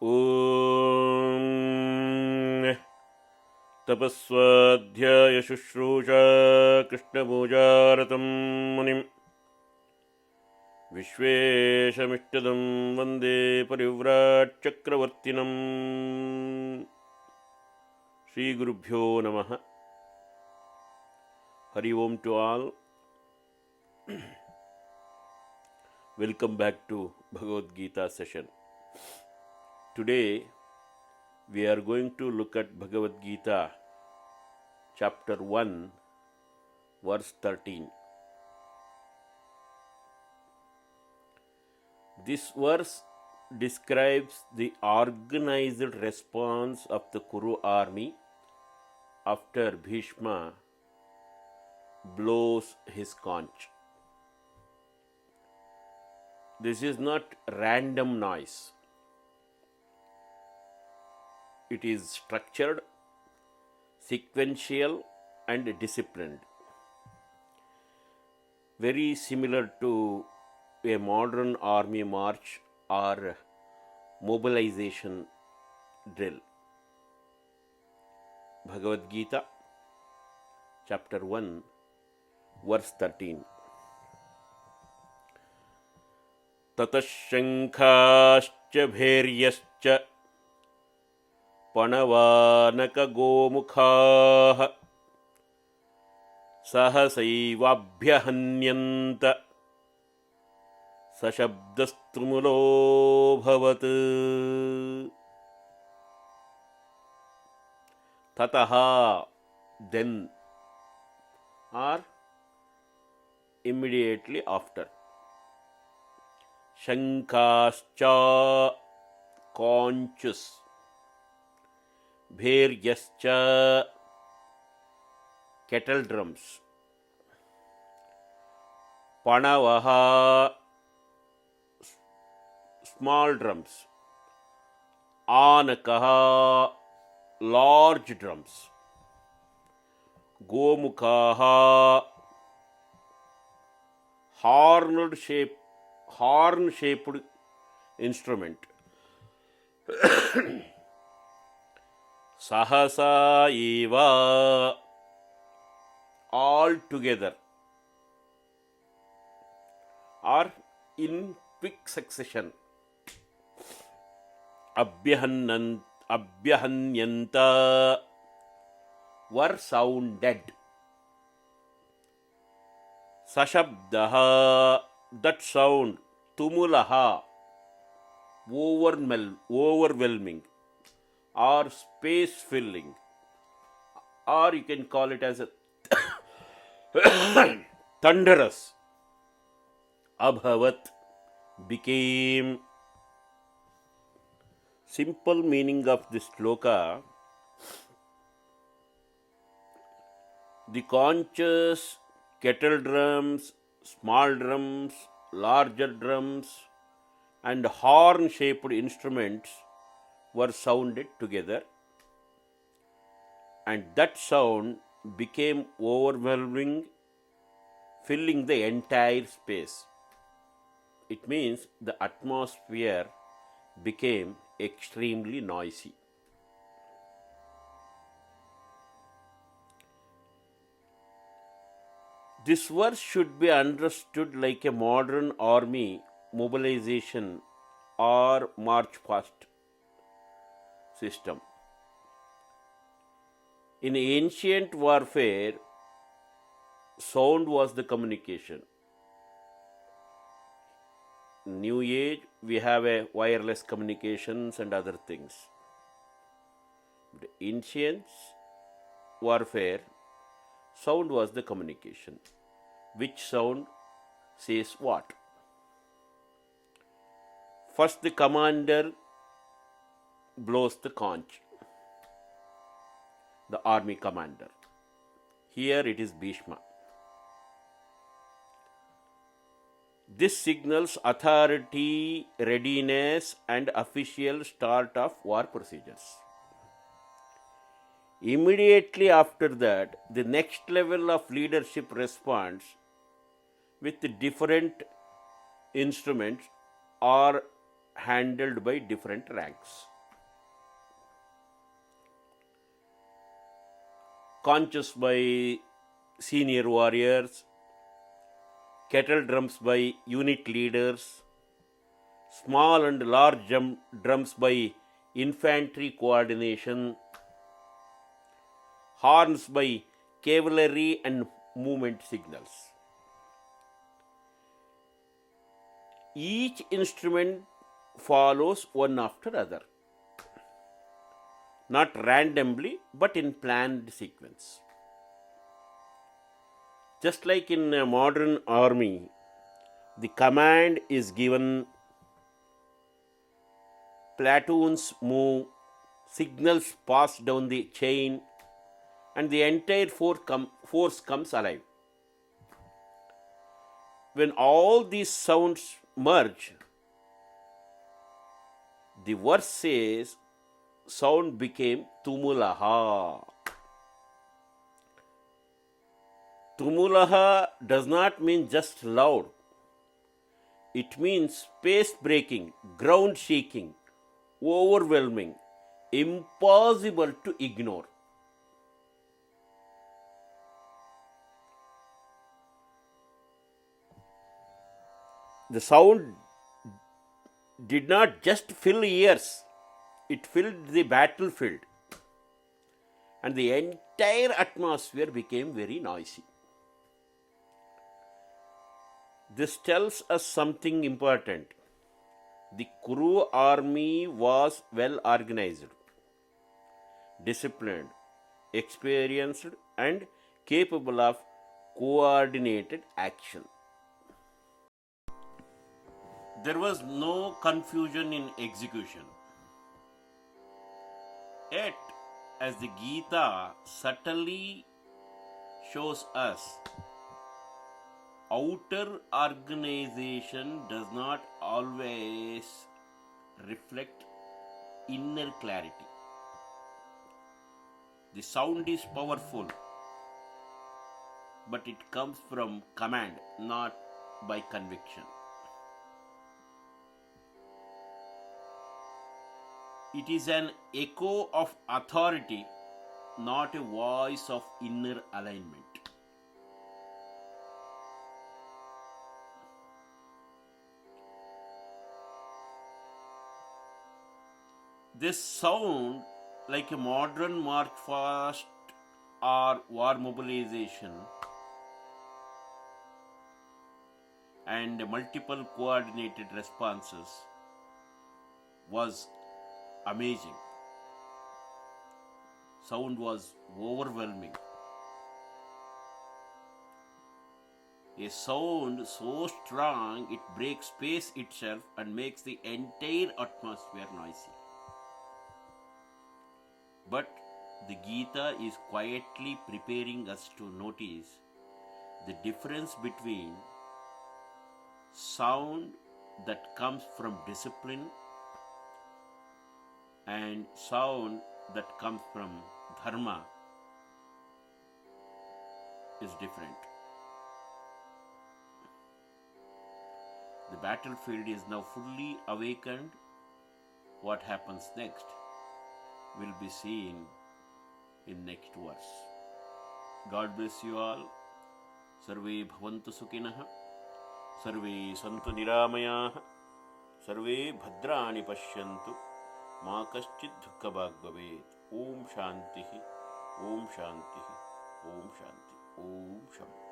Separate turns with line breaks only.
ॐ तपस्वाध्याय शुश्रूषा कृष्णपूजारतं मुनिं विश्वेशमिष्टदं वन्दे परिव्राट् चक्रवर्तिनं श्रीगुरुभ्यो नमः. Hari Om to all. Welcome back to Bhagavad Gita session. Today we are going to look at Bhagavad Gita chapter 1 verse 13. This verse describes the organized response of the Kuru army after Bhishma blows his conch. This is not random noise. It is structured, sequential, and disciplined. Very similar to a modern army march or mobilization drill. Bhagavad Gita, chapter 1, verse 13. Tatash shankhaschcha bhairyascha panavanaka gomukhaah sahasaivabhyahanyanta sashabdastumulo bhavat. Tataha, then, or immediately after. Shankhaschcha, conches. Bhairyascha, kettle drums. Panavaha, small drums. Anakaha, large drums. Gomukhaha, horn-shaped instrument. Sahasa eva, all together or in quick succession. Abhyahanyanta, were sounded. Sashabdaha, that sound. Tumulaha, overwhelming or space filling, or you can call it as a thunderous. Abhavat, became. Simple meaning of this shloka: the conches, kettle drums, small drums, larger drums, and horn-shaped instruments were sounded together, and that sound became overwhelming, filling the entire space. It means the atmosphere became extremely noisy. This verse should be understood like a modern army mobilization or march past system. In ancient warfare, sound was the communication. New age, we have a wireless communications and other things. But ancient warfare, sound was the communication. Which sound says what? First, the commander blows the conch, the army commander. Here it is Bhishma. This signals authority, readiness, and official start of war procedures. Immediately after that, the next level of leadership responds with different instruments or handled by different ranks. Conches by senior warriors, kettle drums by unit leaders, small and large drums by infantry coordination, horns by cavalry and movement signals. Each instrument follows one after other, not randomly but in planned sequence. Just like in a modern army, the command is given, platoons move, signals pass down the chain, and the entire force comes alive. When all these sounds merge, the verse says, sound became tumulaha. Tumulaha does not mean just loud. It means space breaking, ground shaking, overwhelming, impossible to ignore. The sound did not just fill ears, it filled the battlefield, and the entire atmosphere became very noisy. This tells us something important. The Kuru army was well organized, disciplined, experienced, and capable of coordinated action. There was no confusion in execution. Yet, as the Gita subtly shows us, outer organization does not always reflect inner clarity. The sound is powerful, but it comes from command, not by conviction. It is an echo of authority, not a voice of inner alignment. This sound, like a modern march past or war mobilization and multiple coordinated responses, was amazing. Sound was overwhelming. A sound so strong it breaks space itself and makes the entire atmosphere noisy. But the Gita is quietly preparing us to notice the difference between sound that comes from discipline and sound that comes from dharma is different. The battlefield is now fully awakened. What happens next will be seen in next verse. God bless you all. Sarve bhavantu sukhinah. Sarve santu niramayah. Sarve bhadrani pashyantu. Ma kaschid dukkha bhag bhavet. Om shanti. Om shanti. Om shanti. Om shanti.